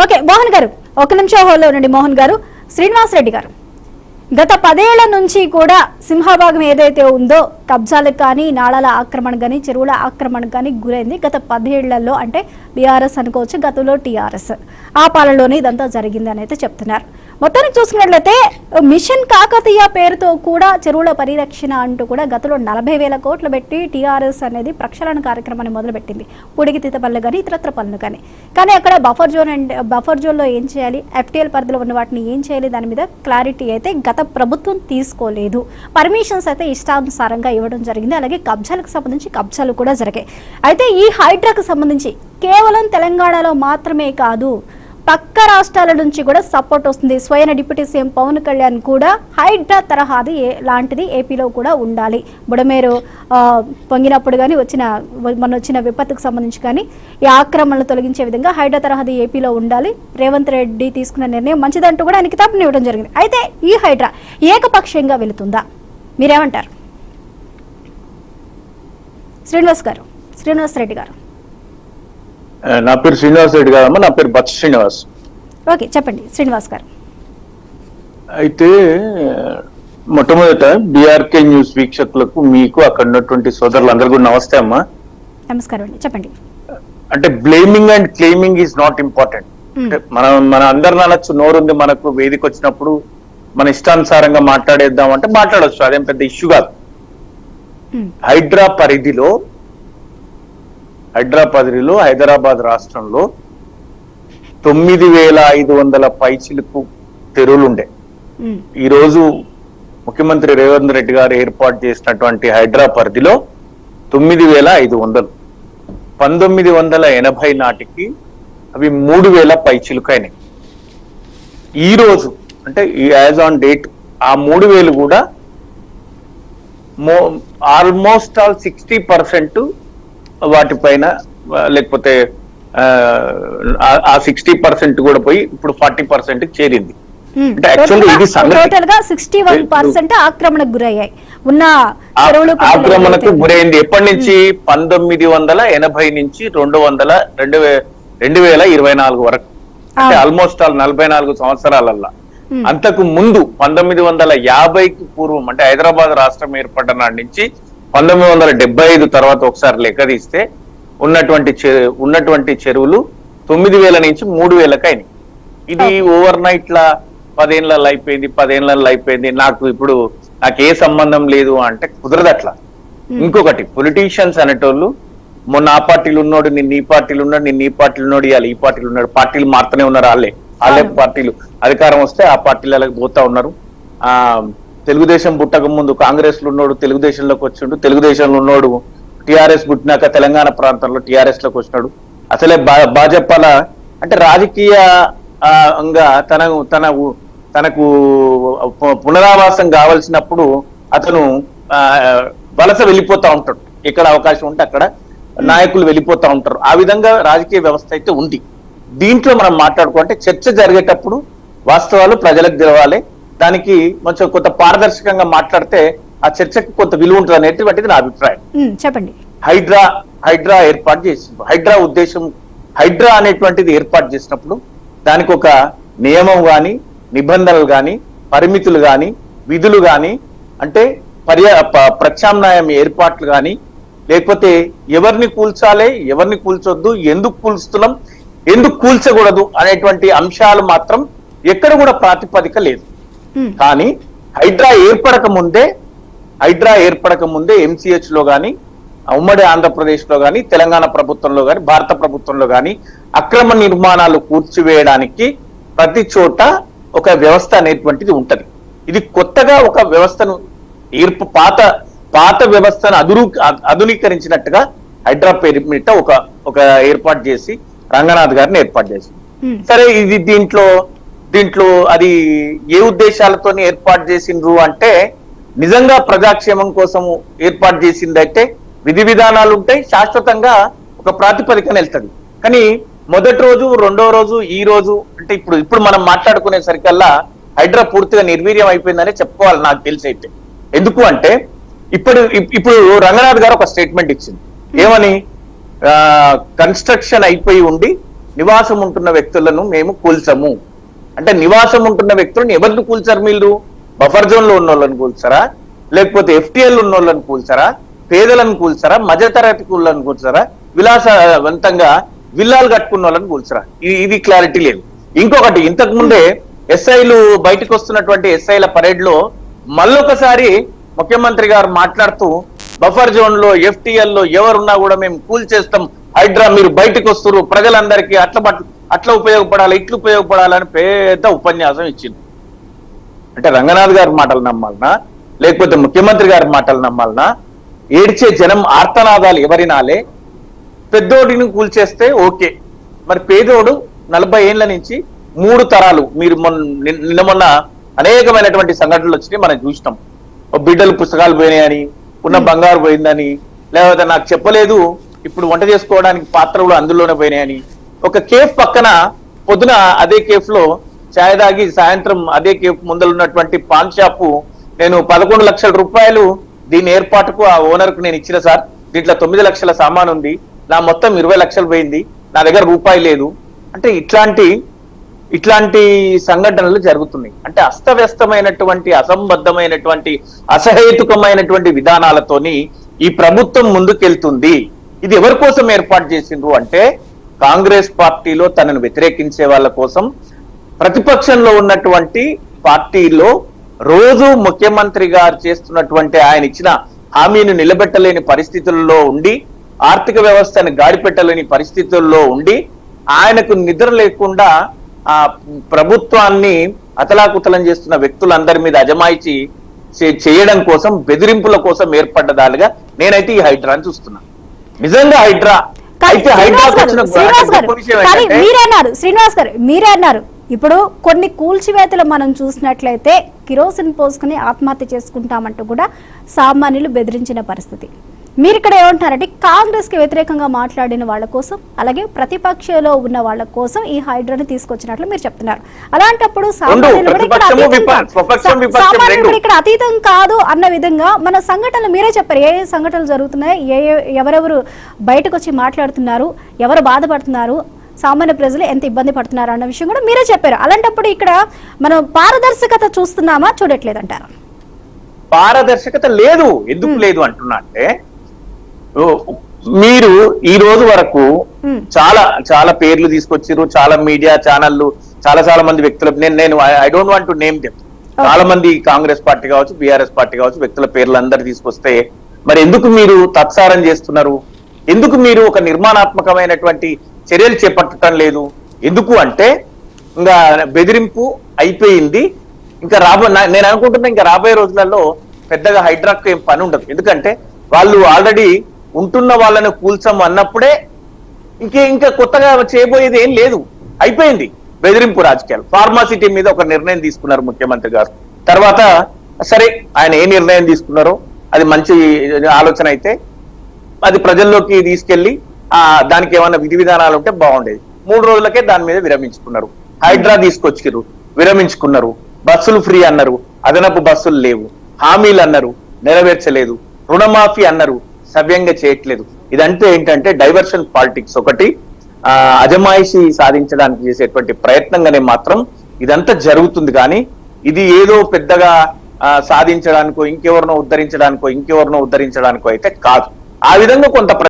Okay Mohan గారు, ఒక నిమిషం హోల్లో ఉండండి. మోహన్ గారు, శ్రీనివాస్ రెడ్డి గారు, గత 10 ఏళ్ల నుంచి కూడా సింహభాగం ఏదైతే ఉందో కబ్జాలకు కానీ, నాళాల ఆక్రమణ కానీ, చెరువుల ఆక్రమణ కానీ గురైంది. గత 10 ఏళ్లలో అంటే బీఆర్ఎస్ అనుకోవచ్చు, గతంలో టీఆర్ఎస్ ఆ పాలనలోనే ఇదంతా జరిగింది అని అయితే చెప్తున్నారు. మొత్తానికి చూసుకున్నట్లయితే మిషన్ కాకతీయ పేరుతో కూడా చెరువుల పరిరక్షణ అంటూ కూడా గతంలో 40,000 కోట్లు పెట్టి టీఆర్ఎస్ అనేది ప్రక్షాళన కార్యక్రమాన్ని మొదలుపెట్టింది. పూడికి తీత పనులు కానీ, ఇతరత్ర పనులు కానీ అక్కడ బఫర్ జోన్లో ఏం చేయాలి, ఎఫ్టీఎల్ పరిధిలో ఉన్న వాటిని ఏం చేయాలి, దాని మీద క్లారిటీ అయితే గత ప్రభుత్వం తీసుకోలేదు. పర్మిషన్స్ అయితే ఇష్టానుసారంగా ఇవ్వడం జరిగింది. అలాగే కబ్జాలకు సంబంధించి కబ్జాలు కూడా జరిగాయి. అయితే ఈ హైడ్రాకు సంబంధించి కేవలం తెలంగాణలో మాత్రమే కాదు, పక్క రాష్ట్రాల నుంచి కూడా సపోర్ట్ వస్తుంది. స్వయం డిప్యూటీ సీఎం పవన్ కళ్యాణ్ కూడా హైడ్రా తరహాది లాంటిది ఏపీలో కూడా ఉండాలి, బుడమేరు పొంగినప్పుడు కానీ మొన్న వచ్చిన విపత్తుకు సంబంధించి కానీ ఈ ఆక్రమణలు తొలగించే విధంగా హైడ్రా తరహాది ఏపీలో ఉండాలి. రేవంత్ రెడ్డి తీసుకున్న నిర్ణయం మంచిదంటూ కూడా ఆయన కితాబుని ఇవ్వడం జరిగింది. అయితే ఈ హైడ్రా ఏకపక్షంగా వెళుతుందా, మీరేమంటారు? శ్రీనివాస్ రెడ్డి గారు. నా పేరు శ్రీనివాస్ రెడ్డి గారమ్మా, నా పేరు బత్స శ్రీనివాస్. ఓకే చెప్పండి శ్రీనివాస్ గారు. అయితే మొట్టమొదట బీఆర్కే న్యూస్ వీక్షకులకు, మీకు అక్కడ ఉన్నటువంటి సోదరులందరూ కూడా నమస్తే అమ్మా. నమస్కారం అండి, చెప్పండి. అంటే blaming and claiming is not important. మన అందరిని అనొచ్చు, నోరుంది మనకు, వేదిక వచ్చినప్పుడు మన ఇష్టానుసారంగా మాట్లాడేద్దాం అంటే మాట్లాడవచ్చు, అదేం పెద్ద ఇష్యూ కాదు. హైడ్రా పరిధిలో హైదరాబాద్ రాష్ట్రంలో 9,500 పైచిలకు చెరువులుండే. ఈరోజు ముఖ్యమంత్రి రేవంత్ రెడ్డి గారు ఏర్పాటు చేసినటువంటి హైడ్రా పరిధిలో 9,500. 1980 నాటికి అవి 3,000 పైచిలుకైనాయి. ఈ రోజు అంటే యాజ్ ఆన్ డేట్ ఆ 3,000 కూడా ఆల్మోస్ట్ ఆల్ 60% వాటిపైన, లేకపోతే ఆ 60% కూడా పోయి ఇప్పుడు 40% చేరింది. అంటే యాక్చువల్లీ ఇది టోటల్ గా 61% ఆక్రమణకు గురయ్యాయి. ఆక్రమణకు గురైంది ఎప్పటి నుంచి? 1980 నుంచి 2024 వరకు, అంటే ఆల్మోస్ట్ ఆల్ 44 సంవత్సరాలల్లా. అంతకు ముందు 1950కి పూర్వం, అంటే హైదరాబాద్ రాష్ట్రం ఏర్పడ్డ నాటి నుంచి 1975 తర్వాత ఒకసారి లెక్క తీస్తే ఉన్నటువంటి చెరువులు 9,000 నుంచి 3,000 అయినాయి. ఇది ఓవర్ నైట్ లా 10 ఏళ్ళలో అయిపోయింది, నాకు ఏ సంబంధం లేదు అంటే కుదరదు అట్లా. ఇంకొకటి, పొలిటీషియన్స్ అనేటోళ్ళు మొన్న ఆ పార్టీలు ఉన్నాడు, నిన్న ఈ పార్టీలు ఉన్నాడు, ఇవాళ ఈ పార్టీలు ఉన్నాడు, పార్టీలు మారుతూనే ఉన్నారు. వాళ్ళే పార్టీలు అధికారం వస్తే ఆ పార్టీలకు పోతా ఉన్నారు. తెలుగుదేశం పుట్టక ముందు కాంగ్రెస్ లో ఉన్నోడు తెలుగుదేశంలోకి వచ్చిండు, తెలుగుదేశంలో ఉన్నోడు టిఆర్ఎస్ పుట్టినాక తెలంగాణ ప్రాంతంలో టిఆర్ఎస్ లోకి వచ్చినాడు. అసలే భాజపాల అంటే రాజకీయంగా తనకు పునరావాసం కావాల్సినప్పుడు అతను వలస వెళ్ళిపోతా ఉంటాడు. ఎక్కడ అవకాశం ఉంటే అక్కడ నాయకులు వెళ్ళిపోతా ఉంటారు. ఆ విధంగా రాజకీయ వ్యవస్థ అయితే ఉంది. దీంట్లో మనం మాట్లాడుకుంటే చర్చ జరిగేటప్పుడు వాస్తవాలు ప్రజలకు తెలవాలి. దానికి కొంచెం కొంత పారదర్శకంగా మాట్లాడితే ఆ చర్చకు కొంత విలువ ఉంటుంది అనేటువంటిది నా అభిప్రాయం. చెప్పండి. హైడ్రా ఏర్పాటు చేసింది. హైడ్రా అనేటువంటిది ఏర్పాటు చేసినప్పుడు దానికి ఒక నియమం గాని, నిబంధనలు గాని, పరిమితులు గాని, విధులు గాని, అంటే ప్రత్యామ్నాయం ఏర్పాట్లు గాని, లేకపోతే ఎవరిని కూల్చాలి, ఎవరిని కూల్చొద్దు, ఎందుకు కూల్స్తున్నాం, ఎందుకు కూల్చకూడదు అనేటువంటి అంశాలు మాత్రం ఎక్కడ కూడా ప్రాతిపదిక లేదు. కానీ హైడ్రా ఏర్పడక ముందే MCH లో గాని, ఉమ్మడి ఆంధ్రప్రదేశ్ లో గాని, తెలంగాణ ప్రభుత్వంలో గాని, భారత ప్రభుత్వంలో గాని అక్రమ నిర్మాణాలు కూర్చివేయడానికి ప్రతి చోట ఒక వ్యవస్థ అనేటువంటిది ఉంటది. ఇది కొత్తగా ఒక వ్యవస్థను పాత వ్యవస్థను ఆధునీకరించినట్టుగా హైడ్రా పేరు మీద ఒక ఏర్పాటు చేసి రంగనాథ్ గారిని ఏర్పాటు చేసింది. సరే, ఇది దీంట్లో అది ఏ ఉద్దేశాలతో ఏర్పాటు చేసిండ్రు అంటే, నిజంగా ప్రజాక్షేమం కోసం ఏర్పాటు చేసిందైతే విధి విధానాలు ఉంటాయి, శాశ్వతంగా ఒక ప్రాతిపదికన వెళ్తుంది. కానీ మొదటి రోజు, రెండో రోజు, ఈ రోజు అంటే ఇప్పుడు మనం మాట్లాడుకునే సరికల్లా హైడ్రా పూర్తిగా నిర్వీర్యం అయిపోయిందనే చెప్పుకోవాలి నాకు తెలిసి. అయితే ఎందుకు అంటే ఇప్పుడు రంగనాథ్ గారు ఒక స్టేట్మెంట్ ఇచ్చింది. ఏమని? కన్స్ట్రక్షన్ అయిపోయి ఉండి నివాసం ఉంటున్న వ్యక్తులను మేము కూల్చము అంటే నివాసం ఉంటున్న వ్యక్తులను ఎవరిని కూల్చారు మీరు? బఫర్ జోన్ లో ఉన్న వాళ్ళని కూల్చారా, లేకపోతే FTL ఉన్న వాళ్ళని కూల్చారా, పేదలను కూల్చారా, మధ్యతరగతి కులను కూల్చారా, విలాసవంతంగా విల్లాలు కట్టుకున్న వాళ్ళని కూల్చారా? ఇది క్లారిటీ లేదు. ఇంకొకటి, ఇంతకు ముందే ఎస్ఐలు బయటకు వస్తున్నటువంటి ఎస్ఐల పరేడ్ లో మళ్ళొకసారి ముఖ్యమంత్రి గారు మాట్లాడుతూ బఫర్ జోన్ లో FTL లో ఎవరున్నా కూడా మేము కూల్ చేస్తాం, హైడ్రా మీరు బయటకు వస్తున్నారు, ప్రజలందరికీ అట్లా ఉపయోగపడాలి, ఇట్లు ఉపయోగపడాలని పెద్ద ఉపన్యాసం ఇచ్చింది. అంటే రంగనాథ్ గారి మాటలు నమ్మాలనా, లేకపోతే ముఖ్యమంత్రి గారి మాటలు నమ్మాలనా? ఏడ్చే జనం ఆర్తనాదాలు ఎవరినాలే? పెద్దోడిని కూల్చేస్తే ఓకే, మరి పేదోడు 40 ఏళ్ల నుంచి 3 తరాలు, మీరు నిన్న మొన్న అనేకమైనటువంటి సంఘటనలు వచ్చినాయి, మనం చూసినాం. బిడ్డలు పుస్తకాలు పోయినాయని, ఉన్న బంగారు పోయిందని, లేకపోతే నాకు చెప్పలేదు ఇప్పుడు వంట చేసుకోవడానికి పాత్రలు అందులోనే పోయినాయని. ఒక కేఫ్ పక్కన పొద్దున అదే కేఫ్ లో ఛాయ్ తాగి సాయంత్రం అదే కేఫ్ ముందర ఉన్నటువంటి పాన్ షాపు నేను 11 లక్షల రూపాయలు దీని ఏర్పాటుకు ఆ ఓనర్ కు నేను ఇచ్చిన సార్, దీంట్లో 9 లక్షల సామాన్ ఉంది, నా మొత్తం 20 లక్షలు పోయింది, నా దగ్గర రూపాయి లేదు అంటే ఇట్లాంటి సంఘటనలు జరుగుతున్నాయి. అంటే అస్తవ్యస్తమైనటువంటి, అసంబద్ధమైనటువంటి, అసహేతుకమైనటువంటి విధానాలతోని ఈ ప్రభుత్వం ముందుకెళ్తుంది. ఇది ఎవరి కోసం ఏర్పాటు చేసిండ్రు అంటే కాంగ్రెస్ పార్టీలో తనను వ్యతిరేకించే వాళ్ళ కోసం, ప్రతిపక్షంలో ఉన్నటువంటి పార్టీలో రోజు ముఖ్యమంత్రి గారు చేస్తున్నటువంటి ఆయన ఇచ్చిన హామీని నిలబెట్టలేని పరిస్థితుల్లో ఉండి, ఆర్థిక వ్యవస్థను గాడిపెట్టలేని పరిస్థితుల్లో ఉండి, ఆయనకు నిద్ర లేకుండా ఆ ప్రభుత్వాన్ని అతలాకుతలం చేస్తున్న వ్యక్తులందరి మీద అజమాయిచి చేయడం కోసం, బెదిరింపుల కోసం ఏర్పడ్డదాలుగా నేనైతే ఈ హైడ్రాని చూస్తున్నా. నిజంగా హైడ్రా అయితే శ్రీనివాస్ గారు మీరే అన్నారు, ఇప్పుడు కొన్ని కూల్చివేతలు మనం చూసినట్లయితే కిరోసిన్ పోసుకుని ఆత్మహత్య చేసుకుంటామంటూ కూడా సామాన్యులు బెదిరించిన పరిస్థితి. మీరు ఇక్కడ ఏమంటారంటే కాంగ్రెస్ కి వ్యతిరేకంగా మాట్లాడిన వాళ్ళ కోసం, అలాగే ప్రతిపక్షంలో ఉన్న వాళ్ళ కోసం ఈ హైడ్రాని తీసుకొచ్చినట్లు మీరు చెప్తున్నారు. అలాంటప్పుడు సామాన్యులు ఇక్కడ అతీతం కాదు అన్న విధంగా మన సంఘటనలు మీరే చెప్పారు. ఏ సంఘటనలు జరుగుతున్నాయి, ఎవరెవరు బయటకు వచ్చి మాట్లాడుతున్నారు, ఎవరు బాధపడుతున్నారు, సామాన్య ప్రజలు ఎంత ఇబ్బంది పడుతున్నారు అన్న విషయం కూడా మీరే చెప్పారు. అలాంటప్పుడు ఇక్కడ మనం పారదర్శకత చూస్తున్నామా, చూడట్లేదంటారా? పారదర్శకత లేదు. ఎందుకు లేదు అంటున్నా అంటే, మీరు ఈ రోజు వరకు చాలా పేర్లు తీసుకొచ్చారు, చాలా మీడియా ఛానళ్ళు, చాలా మంది వ్యక్తుల, నేను I don't want to name them, చాలా మంది కాంగ్రెస్ పార్టీ కావచ్చు, బీఆర్ఎస్ పార్టీ కావచ్చు, వ్యక్తుల పేర్లు అందరు తీసుకొస్తే మరి ఎందుకు మీరు తత్సారం చేస్తున్నారు? ఎందుకు మీరు ఒక నిర్మాణాత్మకమైనటువంటి చర్యలు చేపట్టడం లేదు? ఎందుకు అంటే ఇంకా బెదిరింపు అయిపోయింది. ఇంకా నేను అనుకుంటున్నా ఇంకా రాబోయే రోజులలో పెద్దగా హైడ్రాక్ ఏం పని ఉండదు. ఎందుకంటే వాళ్ళు ఆల్రెడీ ఉంటున్న వాళ్ళని కూల్చం అన్నప్పుడే ఇంకా కొత్తగా చేయబోయేది ఏం లేదు, అయిపోయింది బెదిరింపు రాజకీయాలు. ఫార్మాసిటీ మీద ఒక నిర్ణయం తీసుకున్నారు ముఖ్యమంత్రి గారు. తర్వాత సరే ఆయన ఏ నిర్ణయం తీసుకున్నారో అది మంచి ఆలోచన అయితే అది ప్రజల్లోకి తీసుకెళ్లి దానికి ఏమైనా విధి విధానాలు ఉంటే బాగుండేది. 3 రోజులకే దాని మీద విరమించుకున్నారు. హైడ్రా తీసుకొచ్చిరు, విరమించుకున్నారు. బస్సులు ఫ్రీ అన్నారు, అదనపు బస్సులు లేవు. హామీలు అన్నారు, నెరవేర్చలేదు. రుణమాఫీ అన్నారు, సవ్యంగా చేయట్లేదు. ఇదంటే ఏంటంటే డైవర్షన్ పాలిటిక్స్. ఒకటి అజమాయిషి సాధించడానికి చేసేటువంటి ప్రయత్నంగానే మాత్రం ఇదంతా జరుగుతుంది. కానీ ఇది ఏదో పెద్దగా సాధించడానికో ఇంకెవరినో ఉద్ధరించడానికో అయితే కాదు. ఆ విధంగా కొంత